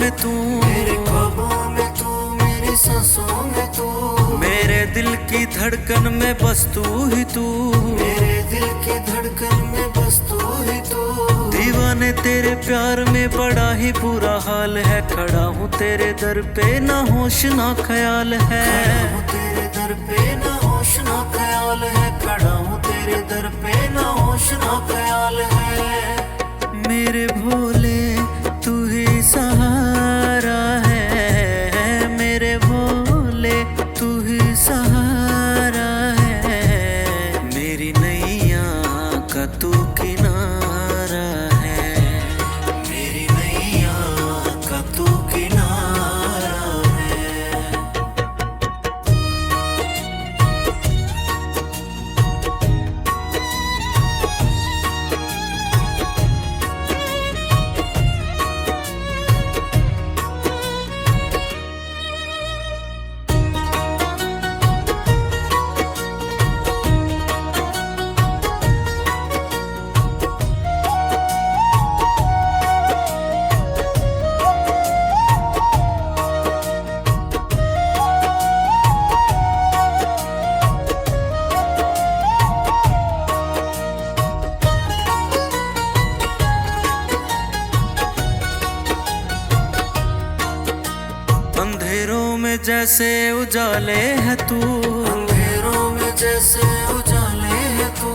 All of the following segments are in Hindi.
में तू, मेरे ख्वाबों में तू, मेरी सांसों में तू, मेरे दिल की धड़कन में बस तू ही तू, मेरे दिल की धड़कन में बस तू ही तू। दीवाने तेरे प्यार में बड़ा ही बुरा हाल है, खड़ा हूँ तेरे दर पे ना होश ना ख्याल है, खड़ा हूँ तेरे दर पे ना होश ना ख्याल है, खड़ा हूँ तेरे दर पे ना होश ना ख्याल है। मेरे भोले तू ही सहारा है, मेरे भोले तू ही सहारा है, मेरी नैया का तू किनारा है, मेरी नैया का तू किनारा है। अंधेरों में जैसे उजाले है तू, अंधेरों में जैसे उजाले है तू,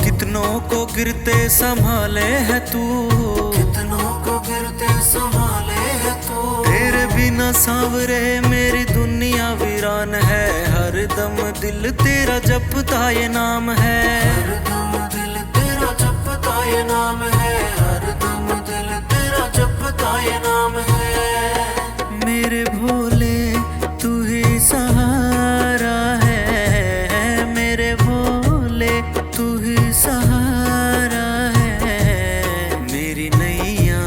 कितनों को गिरते संभाले है तू, कितनों को गिरते संभाले है तू। तेरे बिना सांवरे मेरी दुनिया वीरान है, हर दम दिल तेरा जपता ये नाम है, हर दम दिल तेरा जपता ये नाम है, हर दम दिल तेरा जपता ये नाम है। मेरे भोले तू ही सहारा है, मेरे भोले तू ही सहारा है, मेरी नैया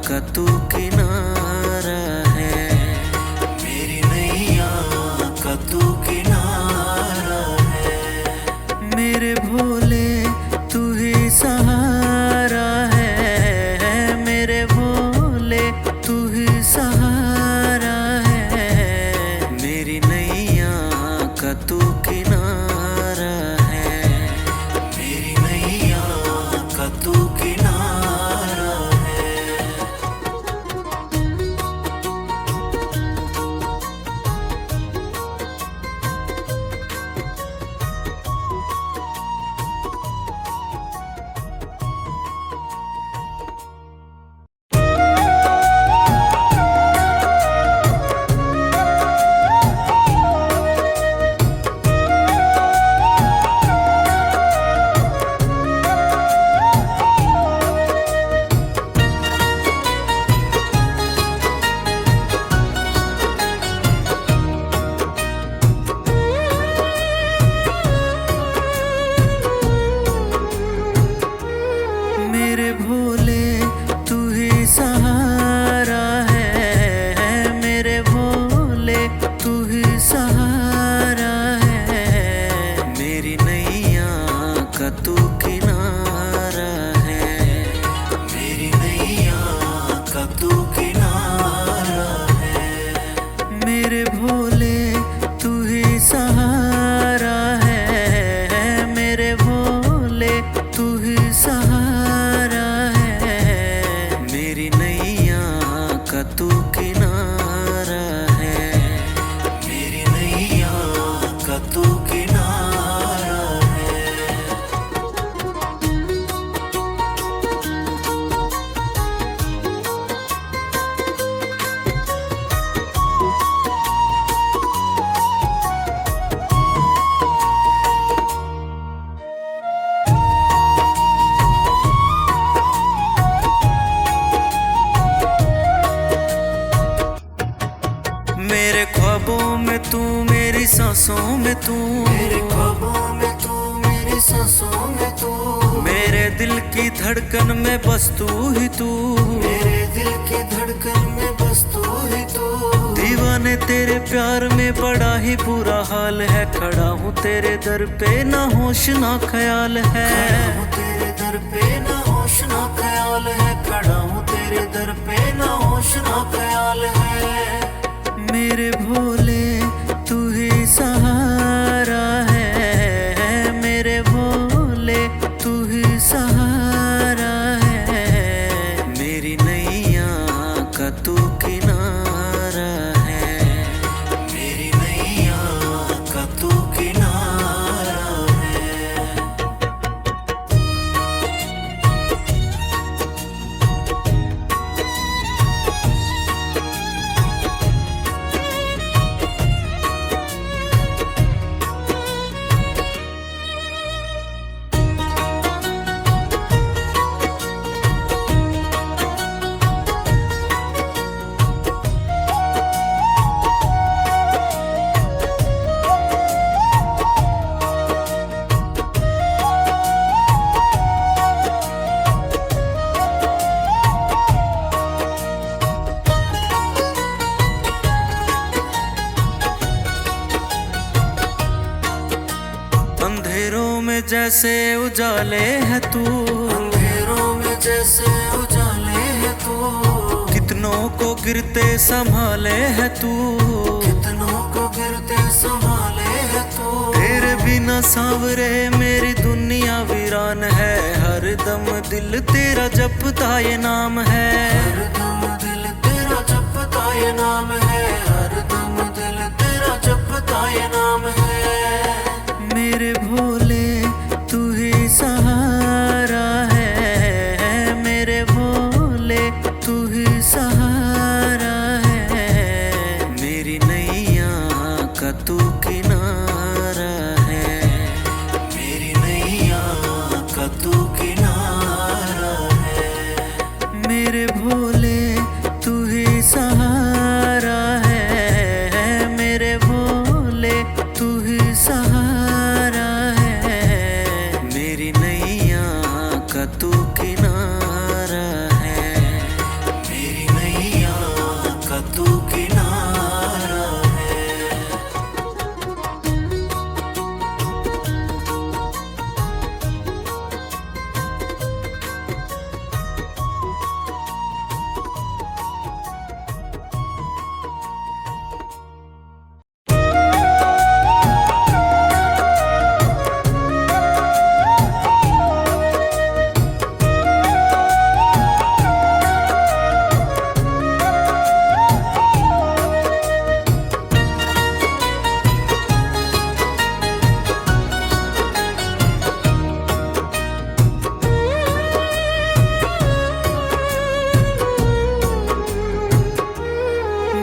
का तू किनारा है, मेरी नैया का तू किनारा है। मेरे भोले तू ही सहारा है, मेरे भोले तू ही सहारा है, मेरी नैया का तू किनारा है, मेरी नैया का तू किनारा है। मेरे भोले तू ही सहारा है, मेरे भोले तू ही सहारा है, मेरी नैया का तू किनारा है, मेरी नैया का तू किनारा है। मेरे भोले तू ही सहारा है, मेरे भोले तू ही सहारा है, मेरी नैया का तू किनारा है, मेरी नैया का तू किनारा है। मेरे ख्वाबों में तू, मेरी सांसों में तू, मेरे ख्वाबों में तू, मेरी सांसों में तू, मेरे दिल की धड़कन में बस तू ही तू, मेरे दिल की धड़कन में बस तू ही तू। दीवाने तेरे प्यार में बड़ा ही बुरा हाल है, खड़ा हूँ तेरे दर पे ना होश ना ख्याल है, खड़ा हूँ तेरे दर पे ना होश ना ख्याल है, खड़ा हूँ तेरे दर पे ना होश ना ख्याल है। मेरे भोले तू ही सहारा है, मेरे भोले तू ही सहारा है, मेरी नैया का तू किनारा है, मेरी नैया का तू किनारा है। अंधेरों में जैसे उजाले है तू, अंधेरों में जैसे उजाले है तू, कितनों को गिरते संभाले है तू, कितनों को गिरते संभाले है तू। तेरे बिना सांवरे मेरी दुनिया वीरान है, हर दम दिल तेरा जपता ये नाम है, हर दम दिल तेरा जपता ये नाम है, हर दम दिल तेरा जपता ये नाम है। मेरे भोले तू ही सहारा है, मेरे भोले तू ही सहारा है, मेरी नैया का तू किनारा है, मेरी नैया का तू किनारा है। मेरे भोले तू ही सहारा है, मेरे भोले तू ही सहारा है, मेरी नैया का तू किनारा है, मेरी नैया का तू किनारा है।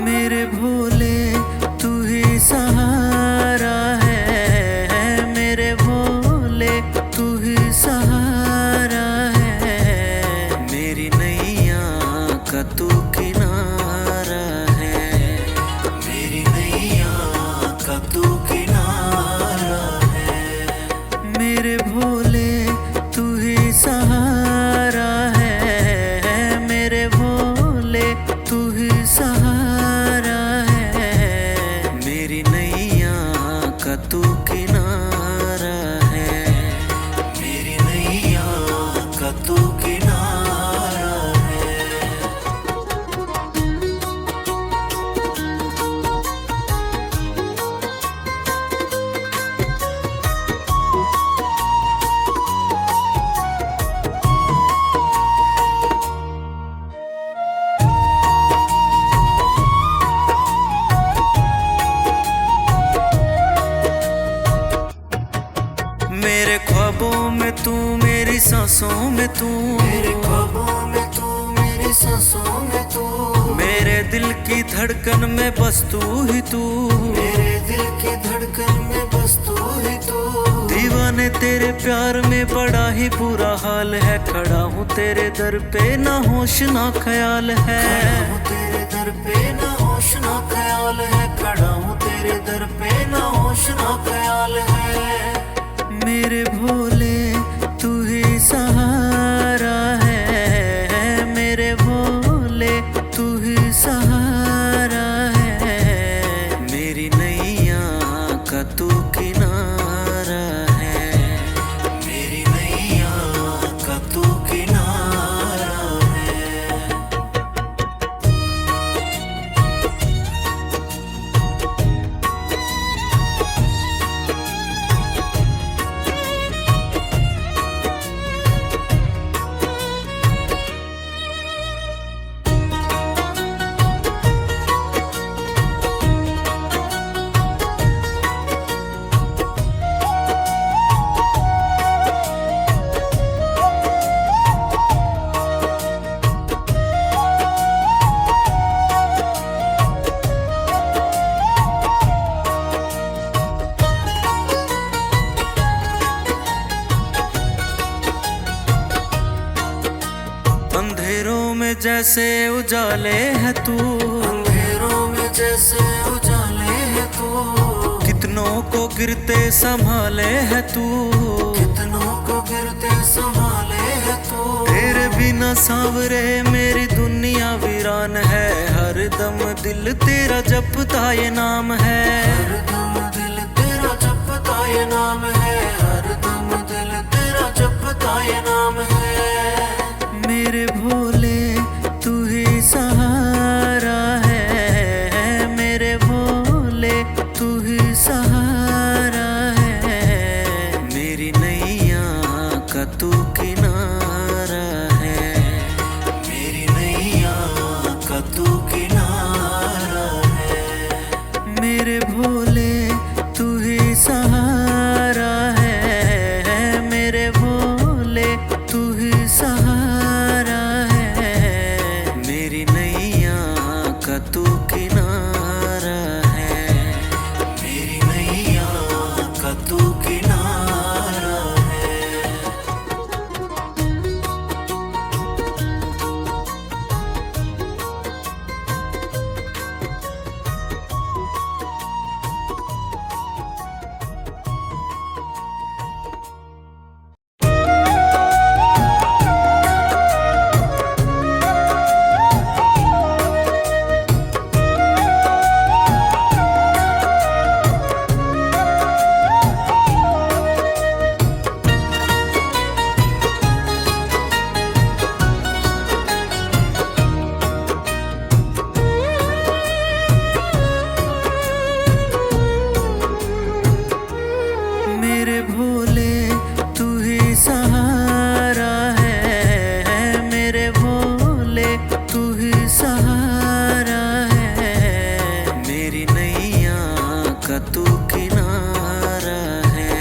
मेरे भोले तू ही सहारा है, मेरे भोले तू ही सहारा है, मेरी नैया का तू किनारा है, मेरी नैया का तू किनारा है। मेरे भोले तू ही सहारा है, मेरे भोले तू ही सहारा है, मेरी नैया का तू किनारा है, मेरी नैया का तू किनारा है। मेरे ख्वाबों में तू, मेरी सांसों में तू, मेरे ख्वाबों में तू, मेरी सांसों में तू, मेरे दिल की धड़कन में बस तू ही तू, मेरे दिल की धड़कन में बस तू ही तू। दीवाने तेरे प्यार में बड़ा ही बुरा हाल है, खड़ा हूँ तेरे दर पे ना होश ना ख्याल है, खड़ा हूँ तेरे दर पे ना होश ना ख्याल है, खड़ा हूँ तेरे दर पे ना होश ना ख्याल है। मेरे भोले तू ही सहारा है, मेरे भोले तू ही सहारा है, मेरी नैया का तू किनारा है, मेरी नैया का तू किनारा जैसे उजाले है तू, अंधेरों में जैसे उजाले है तू, कितनों को गिरते संभाले है तू, कितनों को गिरते संभाले है तू। तेरे बिना सांवरे मेरी दुनिया वीरान है, हर दम दिल तेरा जपता ये नाम है, हर दम दिल तेरा जपता ये नाम है, हर दम दिल तेरा जपता ये नाम है। मेरे भोले तू ही सहारा है, मेरे भोले तू ही सहारा है, मेरी नैया का तू किनारा है, मेरी नैया का तू किनारा है। मेरे भोले तू ही सहारा है, मेरे भोले तू ही सहारा है, मेरी नैया का तू किनारा है, मेरी नैया का तू किनारा है। मेरे भोले तू ही सहारा है, मेरे भोले तू ही सहारा है, मेरी नैया का तू किनारा है,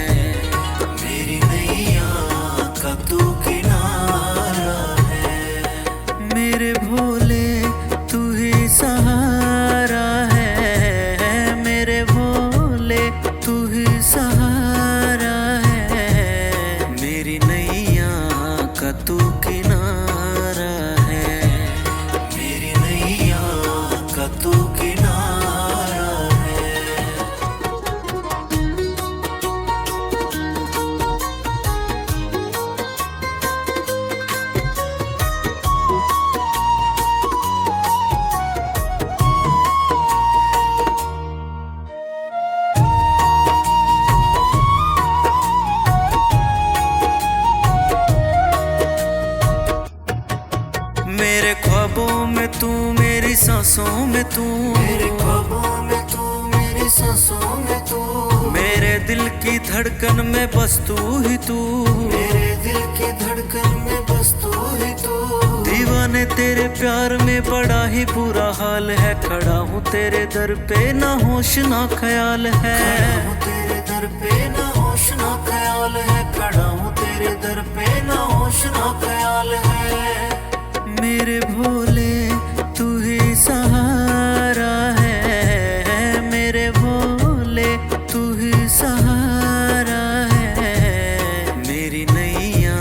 मेरी नैया का तू किनारा है। मेरे भोले तू ही सहारा है, मेरे भोले तू ही सहारा है, मेरी नैया का तू किनारा है, मेरी नैया का तू किनारा है। मेरे ख्वाबों में तू, मेरी सांसों में तू, मेरे ख्वाबों में तू, मेरी सांसों में तू, मेरे दिल की धड़कन में बस तू ही तू, मेरे दिल की धड़कन में बस तू ही तू। दीवाने तेरे प्यार में बड़ा ही बुरा हाल है, खड़ा हूँ तेरे दर पे ना होश ना ख्याल है, खड़ा हूँ तेरे दर पे ना होश ना ख्याल है, खड़ा हूँ तेरे दर पे ना होश ना ख्याल है। मेरे भोले तू ही सहारा है, मेरे भोले तू ही सहारा है, मेरी नैया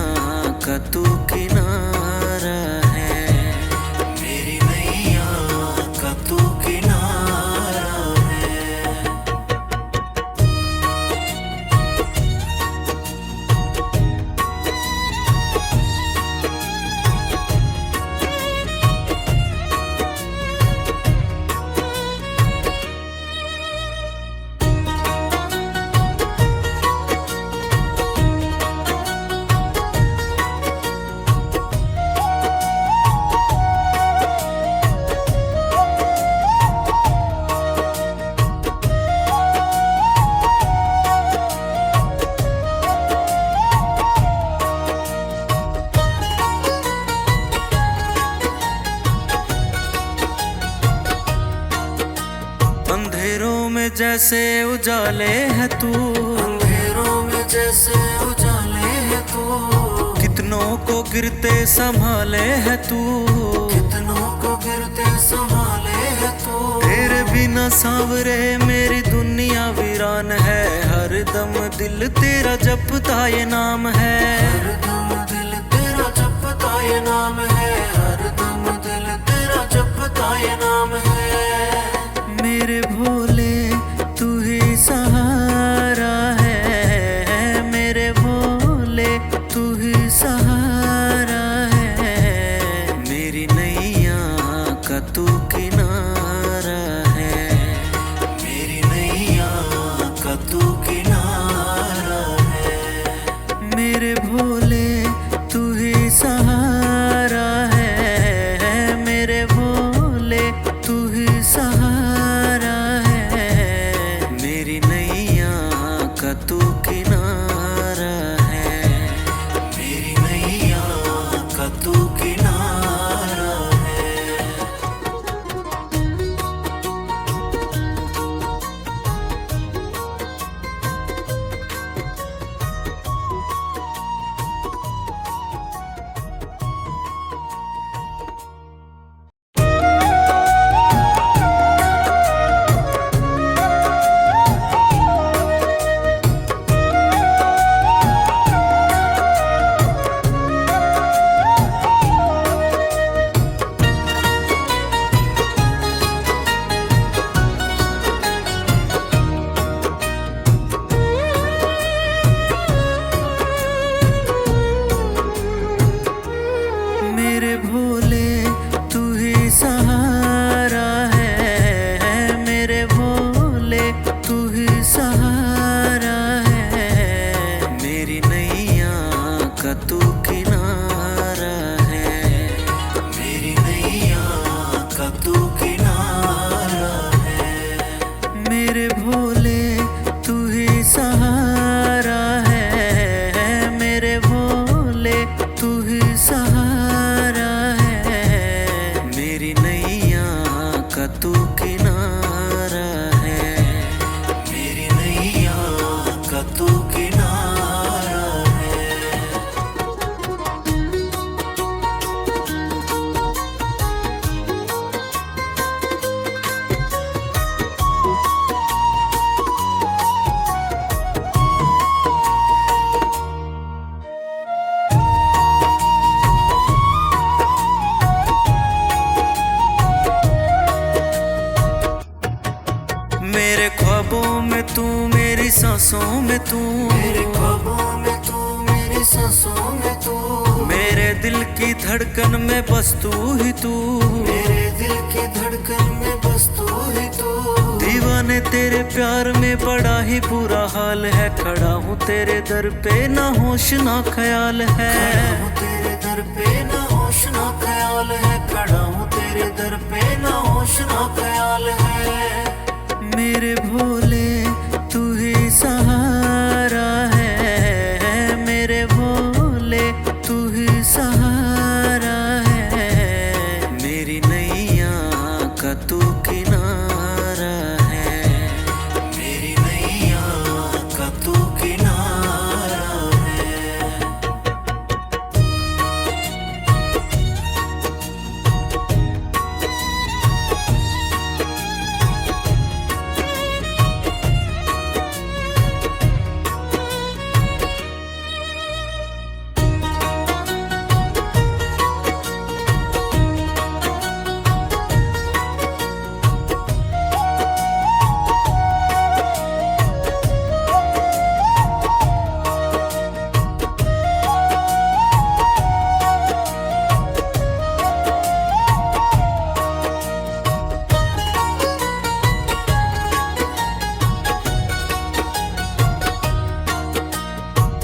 का तू किनारा है, मेरी नैया का तू किनारा है। अंधेरों में जैसे उजाले है तू, अंधेरों में जैसे उजाले है तू, कितनों को गिरते संभाले है तू, कितनों को गिरते संभाले है तू। तेरे बिना सांवरे मेरी दुनिया वीरान है, हर दम दिल तेरा जपता ये नाम है, हर दम दिल तेरा जपता ये नाम है, हर दम दिल मेरे भोले तू ही सहारा है, मेरे भोले तू ही सहारा है, मेरी नैया का तू किनारा है, मेरी नैया का तू किनारा है। मेरे भोले तू ही सहारा है, मेरे भोले तू ही सहारा है, मेरी नैया का तू किनारा है, मेरी नैया का तू किनारा है। मेरे भोले तू ही सहारा है, मेरे भोले तू ही सहारा है, मेरी नैया का तू किनारा है, मेरी नैया का तू किनारा है। मेरे ख्वाबों में तू, मेरी सांसों में तू, मेरे ख्वाबों में तू, मेरी सांसों में तू, मेरे दिल की धड़कन में बस तू ही तू, मेरे दिल की धड़कन में बस तू ही तू। दीवाने तेरे प्यार में बड़ा ही बुरा हाल है, खड़ा हूँ तेरे दर पे ना होश ना ख्याल है, खड़ा हूँ तेरे दर पे ना होश ना ख्याल है, खड़ा हूँ तेरे दर पे ना होश ना ख्याल है। मेरे भोले तू ही सहारा है, मेरे भोले तू ही सहारा है, मेरी नैया का तू किनारा है, मेरी नैया का तू किनारा है।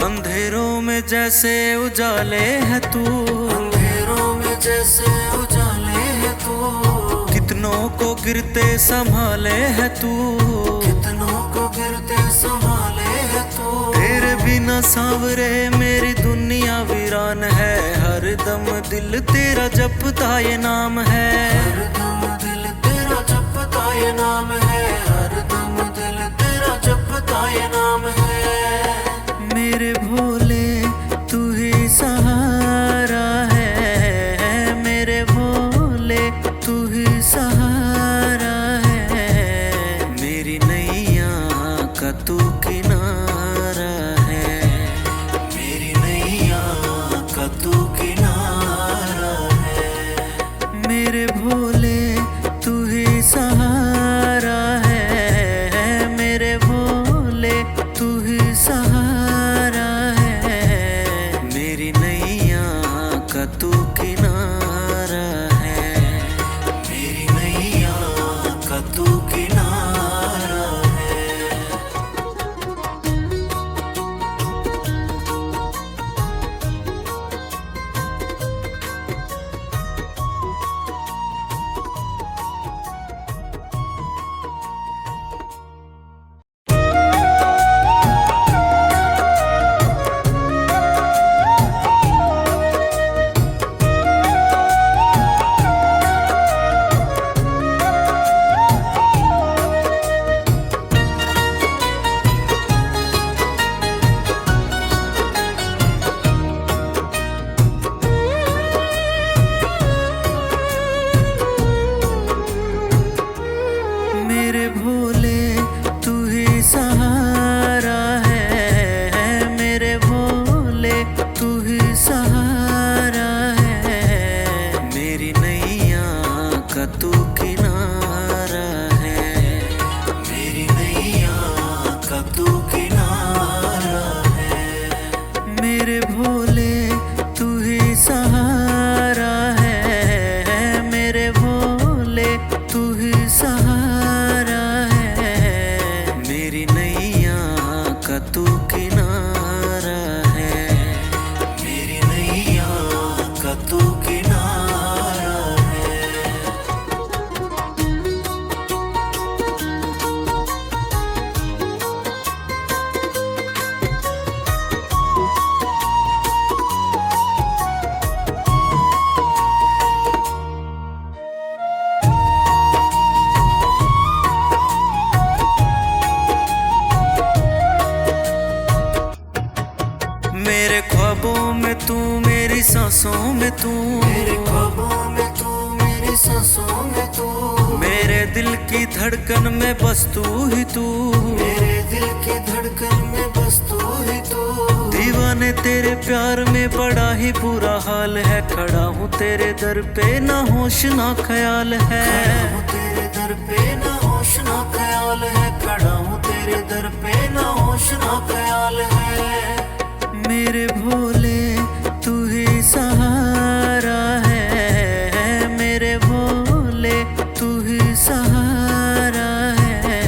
अंधेरों में जैसे उजाले है तू, अंधेरों में जैसे उजाले है तू, कितनों को गिरते संभाले है तू, कितनों को गिरते संभाले है तू। तेरे बिना सांवरे मेरी दुनिया वीरान है, हर दम दिल तेरा जपता ये नाम है, हर दम दिल तेरा जपता ये नाम है, हर दम दिल तेरा जपता ये नाम है। मेरे भोले तू ही सहारा है, मेरे भोले तू ही सहारा है, मेरी नैया का तू किनारा है, मेरी नैया का तू किनारा है। मेरे भोले तू ही सहारा है, मेरे भोले तू ही सहारा है, मेरे भोले तू ही सहारा है, मेरे भोले तू ही सहारा है, मेरी नैया का तू किनारा है, मेरी नैया का तू किनारा है। मेरे ख्वाबों में तू, मेरी सांसों में तू, मेरे ख्वाबों में तू, मेरी सांसों में तू, मेरे दिल की धड़कन में बस तू ही तू, मेरे दिल की धड़कन में बस तू ही तू। दीवाने तेरे प्यार में बड़ा ही बुरा हाल है, खड़ा हूँ तेरे दर पे ना होश ना ख्याल है, खड़ा हूँ तेरे दर पे ना होश ना ख्याल है, खड़ा हूँ तेरे दर पे ना होश ना ख्याल है। मेरे भोले तू ही सहारा है, मेरे भोले तू ही सहारा है,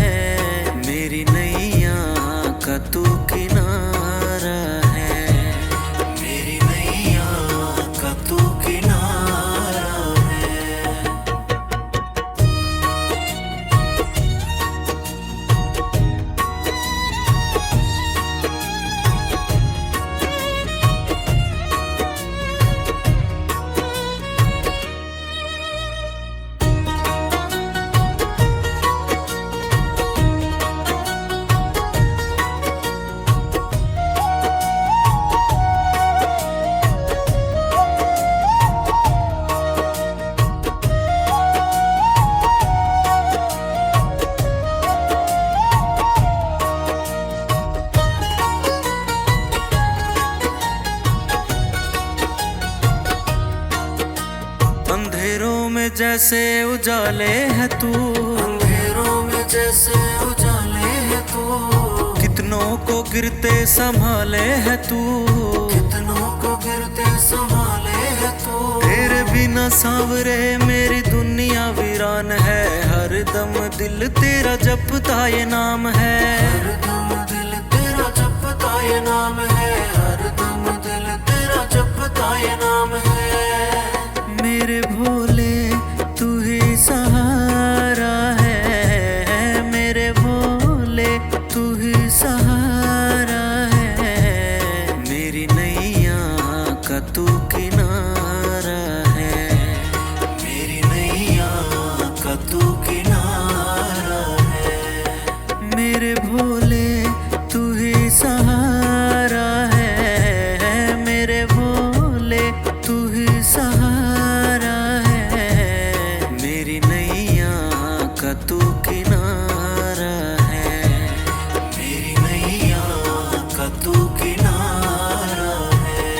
मेरी नैया का तू किनारा है, मेरी नैया का तू किनारा है। अंधेरों में जैसे उजाले है तू, अंधेरों में जैसे उजाले है तू, कितनों को गिरते संभाले है तू, कितनों को गिरते संभाले है तू। तेरे बिना सांवरे मेरी दुनिया वीरान है, हर दम दिल तेरा जपता ये नाम है, हर दम दिल तेरा जपता ये नाम है, हर दम दिल तेरा जपता ये नाम है। मेरे भोले तू ही सहारा है, मेरे भोले तू ही सहारा है, मेरी नैया का तू किनारा है, मेरी नैया का तू किनारा है। मेरे भोले तू ही सहारा है, मेरे भोले तू ही सहारा है, मेरी नैया का तू किनारा है, मेरी नैया का तू किनारा है।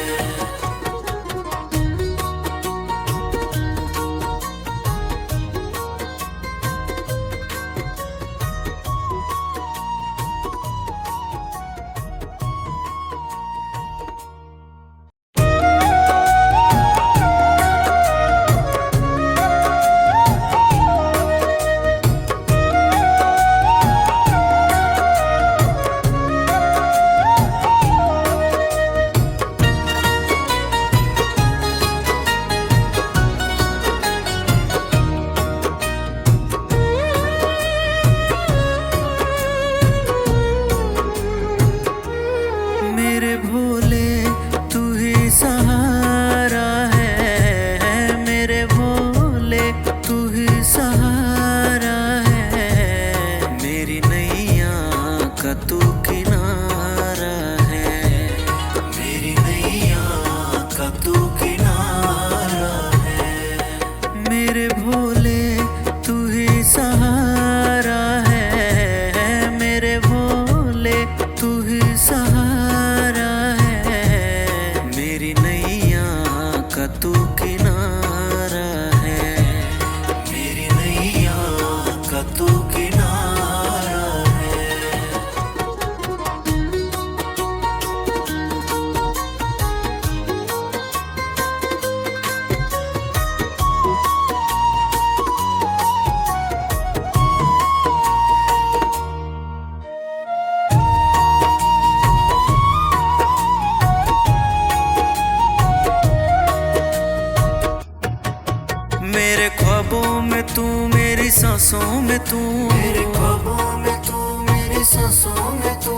सांसों में तू, मेरे ख्वाबों में तू, मेरी सांसों में तू,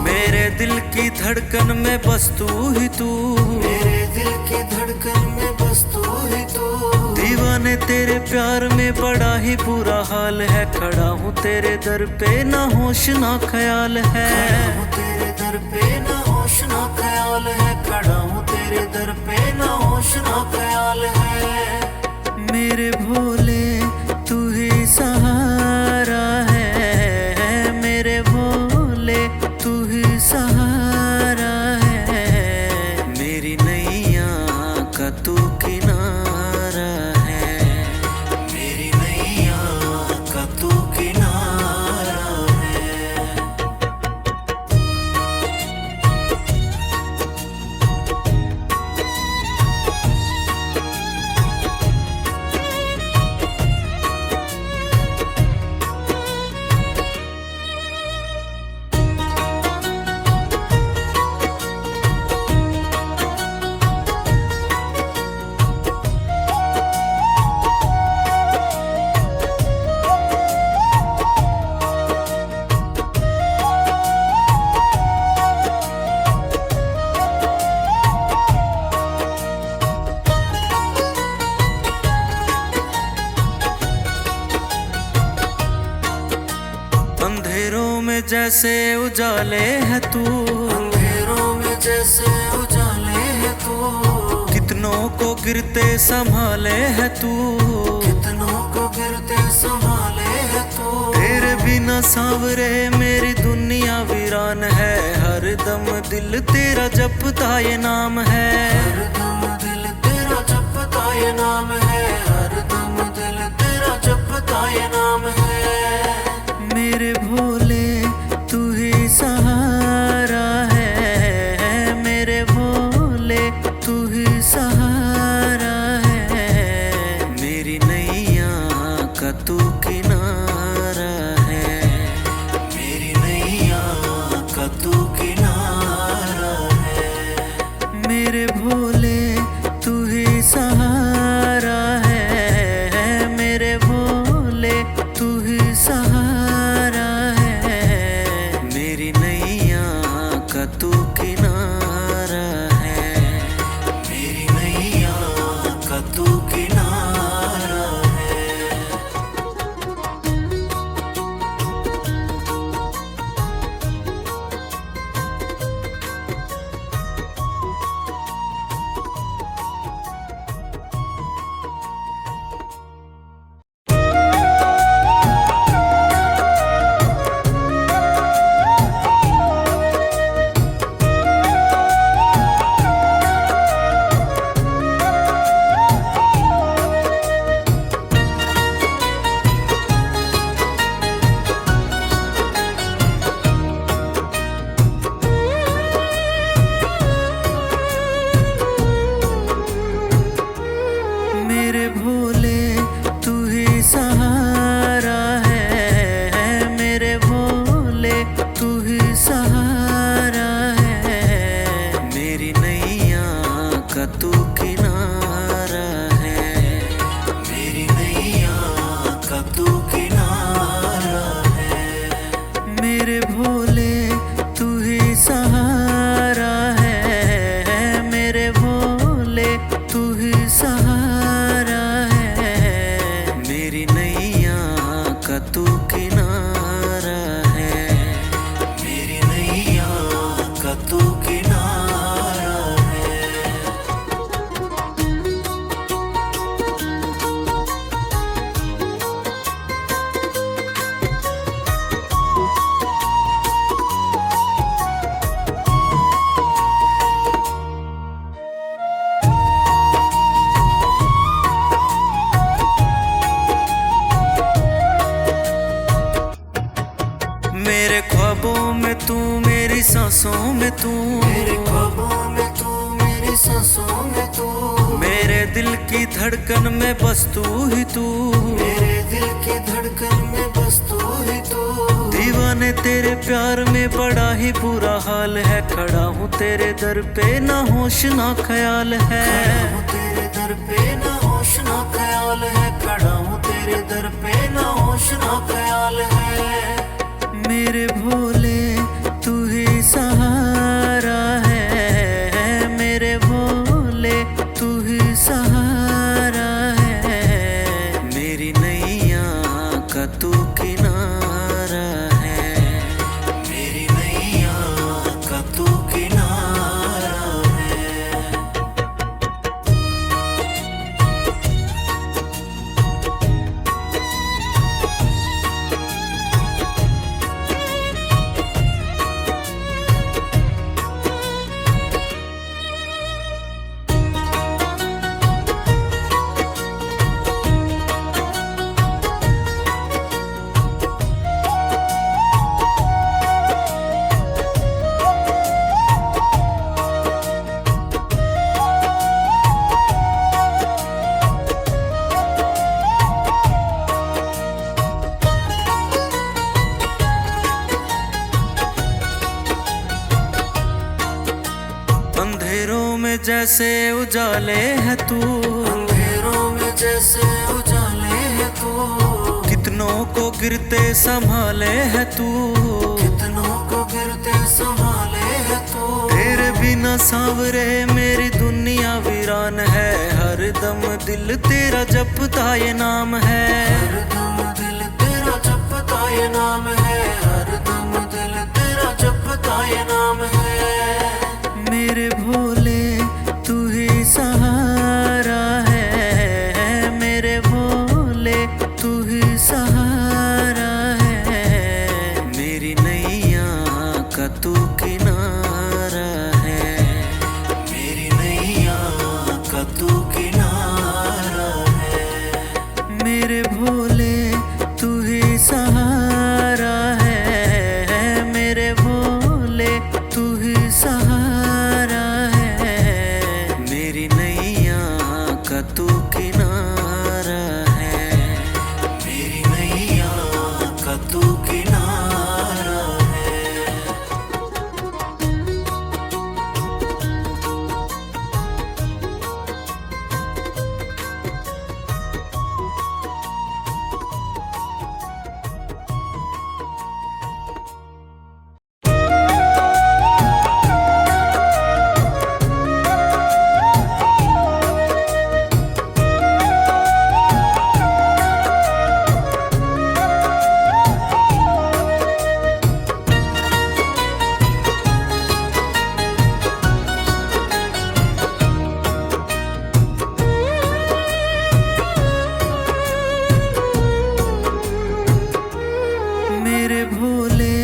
मेरे दिल की धड़कन में बस तू ही तू, मेरे दिल की धड़कन में बस तू ही तू। दीवाने तेरे प्यार में बड़ा ही बुरा हाल है, खड़ा हूँ तेरे दर पे ना होश ना ख्याल है, खड़ा हूँ तेरे दर पे ना होश ना ख्याल है, खड़ा हूँ तेरे दर पे ना होश ना ख्याल है। मेरे भोले तू ही सहारा है, मेरे भोले तू ही सहारा है, मेरी नैया का तू किनारा है, मेरी नैया का तू किनारा है। अंधेरों में जैसे उजाले है तू, अंधेरों में जैसे उजाले है तू, कितनों को गिरते संभाले है तू, कितनों को गिरते संभाले है तू। तेरे बिना सांवरे मेरी दुनिया वीरान है, हर दम दिल तेरा जपता ये नाम है, हर दम दिल तेरा जपता ये नाम है, हर दम दिल तेरा जपता ये नाम है। मेरे भोले तू ही सहारा है, मेरे भोले तू ही सहारा है, मेरी नैया का तू किनारा है, मेरी नैया का तू किनारा है। मेरे भोले तू ही सहारा है, मेरे भोले तू ही सहारा है, मेरी नैया का तू किनारा है, मेरी नैया का तू किनारा है। मेरे भोले तू ही सहारा है, मेरे भोले तू ही सहारा है, मेरी नैया का तू किनारा है, मेरी नैया का तू किनारा है। मेरे भोले तू ही सहारा है, मेरे भोले तू ही सहारा है, मेरी नैया का तू किनारा है, मेरी नैया का तू किनारा है। मेरे ख्वाबों में तू, मेरी सांसों में तू, मेरे ख्वाबों में तू, मेरी सांसों में तू, मेरे दिल की धड़कन में बस तू ही तू, मेरे दिल की धड़कन में बस तू ही तू। दीवाने तेरे प्यार में बड़ा ही बुरा हाल है, खड़ा हूँ तेरे दर पे ना होश ना ख्याल है, खड़ा हूँ तेरे दर पे ना होश ना ख्याल है, खड़ा हूँ तेरे तेरे दर पे ना होश ना ख्याल है। मेरे भोले तू ही सहारा है, मेरे भोले तू ही सहारा है, मेरी नैया का तू किनारा है, मेरी नैया का तू किनारा है। अंधेरों में जैसे उजाले है तू, अंधेरों में जैसे उजाले है तू, कितनों को गिरते संभाले है तू, कितनों को गिरते संभाले है तू। तेरे बिना सांवरे मेरी दुनिया वीरान है, हर दम दिल तेरा जपता ये नाम है, हर दम दिल तेरा जपता ये नाम है, हर दम दिल तेरा जपता ये नाम है। मेरे भोले तू ही सहारा है, मेरे भोले तू ही सहारा है, मेरी नैया का तू किनारा है, मेरी नैया का तू किनारा है। मेरे भोले तू ही सहारा है, मेरे भोले तू ही सहारा है, मेरी नैया का तू किनारा है, मेरी नैया का तू किनारा है। मेरे भोले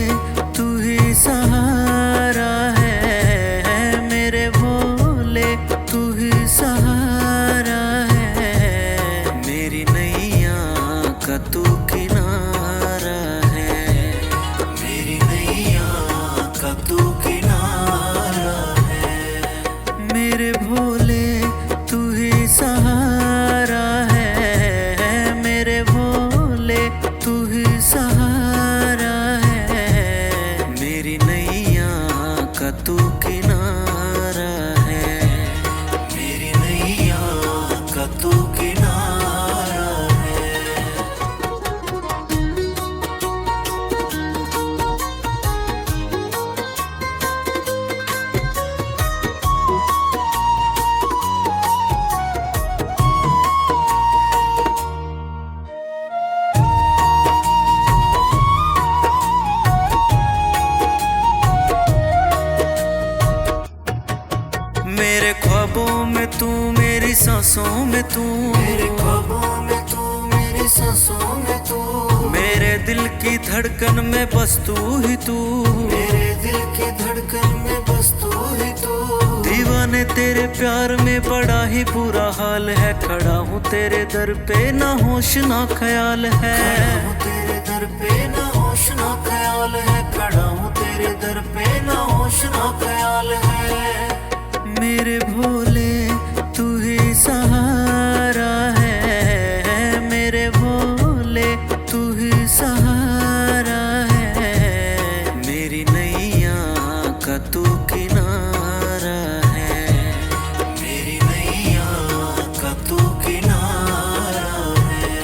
तू ही सहारा है, मेरे भोले तू ही सहारा है, मेरी नैया का तू किनारा है, मेरी नैया का तू किनारा है। मेरे भोले तू ही सहारा है, मेरे भोले तू ही सहारा है, मेरी नैया का तू किनारा है, मेरी नैया का तू किनारा है। मेरे ख्वाबों में तू, मेरी सांसों में तू, मेरे ख्वाबों में तू, मेरी सांसों में तू, मेरे दिल की धड़कन में बस तू ही तू, मेरे दिल की धड़कन में बस तू ही तू। दीवाने तेरे प्यार में बड़ा ही बुरा हाल है, खड़ा हूँ तेरे दर पे ना होश ना ख्याल है, खड़ा हूँ तेरे दर पे ना होश ना ख्याल है, खड़ा हूँ तेरे दर पे ना होश ना ख्याल है। मेरे भोले तू ही सहारा है, मेरे भोले तू ही सहारा है, मेरी नैया का तू किनारा है, मेरी नैया का तू किनारा है।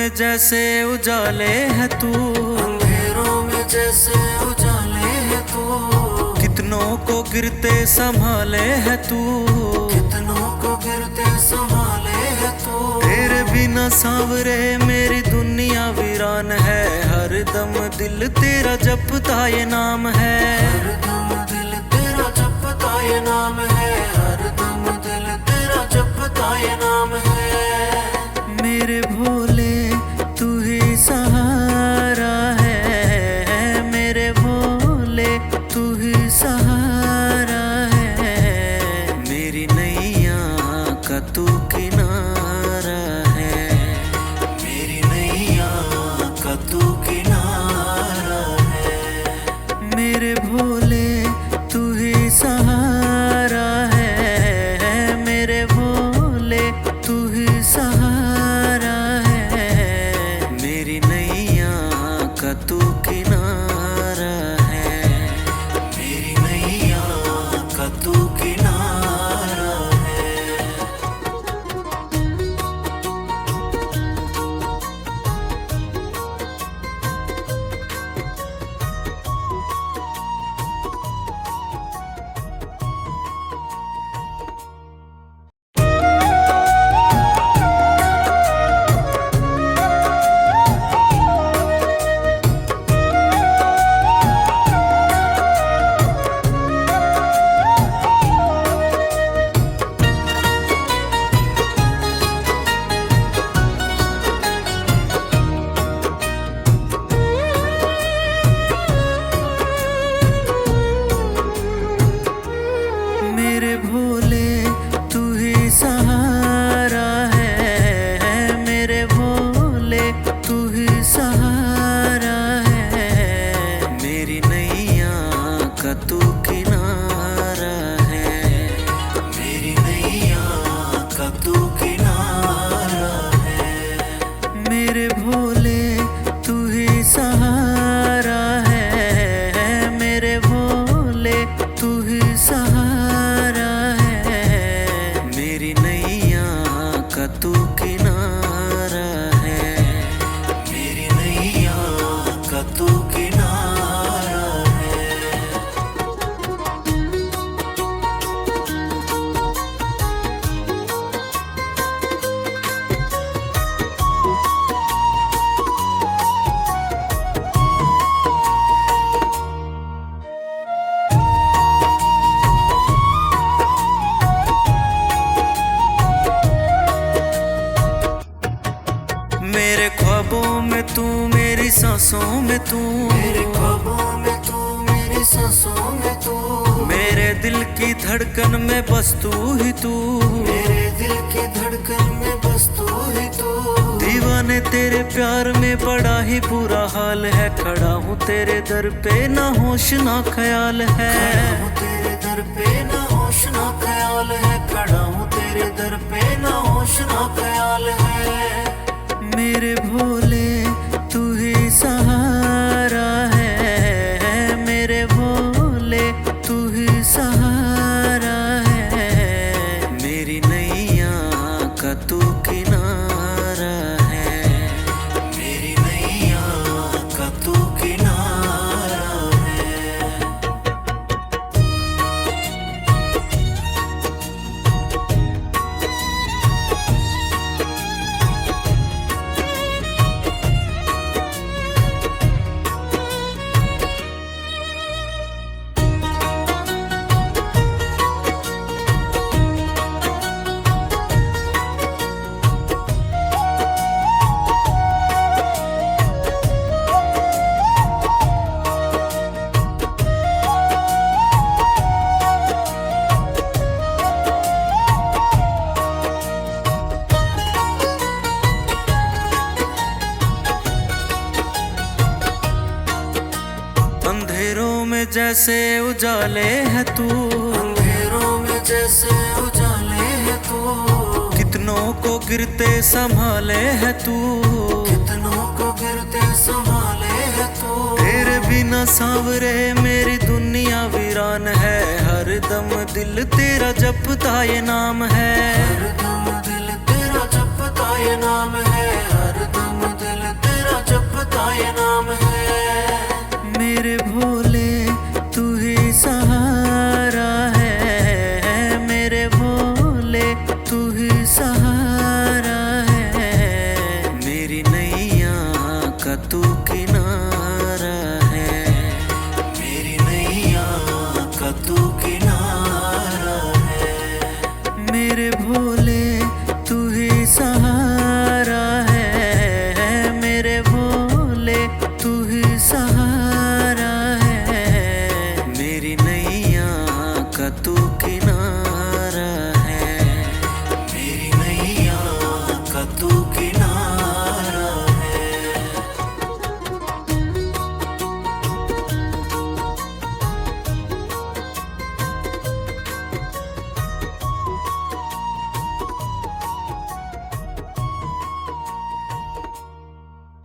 में जैसे उजाले है तू, अंधेरों में जैसे उजाले है तू, कितनों को गिरते संभाले है तू, कितनों को गिरते संभाले है तू। तेरे बिना सांवरे मेरी दुनिया वीरान है, हर दम दिल तेरा जपता ये नाम है, हर दम दिल तेरा जपता ये नाम है, हर दम दिल तेरा जपता ये नाम है। मेरे भोले तू ही सहारा है, मेरे भोले तू ही सहारा है, मेरी नैया का तू किनारा है, मेरी नैया का तू किनारा है। मेरे भोले तू ही सहारा है, मेरे भोले तू ही सहारा है, मेरी नैया का तू किनारा है, मेरी नैया का तू किनारा है। मेरे भोले तू ही सहारा है, मेरे भोले तू ही सहारा है, मेरी नैया का तू किनारा है, मेरी नैया का तू किनारा है। मेरे भोले तू ही सहारा है, मेरे भोले तू ही सहारा है, मेरी नैया का तू किनारा है, मेरी नैया का तू किनारा है। मेरे ख्वाबों में तू, मेरी सांसों में तू, मेरे ख्वाबों में तू, मेरी सांसों में तू, मेरे दिल की धड़कन में बस तू ही तू, मेरे दिल की धड़कन में बस तू ही तू। दीवाने तेरे प्यार में बड़ा ही बुरा हाल है, खड़ा हूँ तेरे दर पे ना होश ना ख्याल है, खड़ा हूँ तेरे दर पे ना होश ना ख्याल है, खड़ा हूँ तेरे दर पे ना होश ना ख्याल है। मेरे भोले तू ही सहारा है, मेरे भोले तू ही सहारा है, मेरी नैया का तू किनारा है, मेरी नैया का तू किनारा है। अंधेरों में जैसे उजाले है तू, अंधेरों में जैसे उजाले है तू, कितनों को गिरते संभाले है तू, कितनों को गिरते संभाले है तू। तेरे बिना सांवरे मेरी दुनिया वीरान है, हर दम दिल तेरा जपता ये नाम है, हर दम दिल तेरा जपता ये नाम है, हर दम दिल तू ही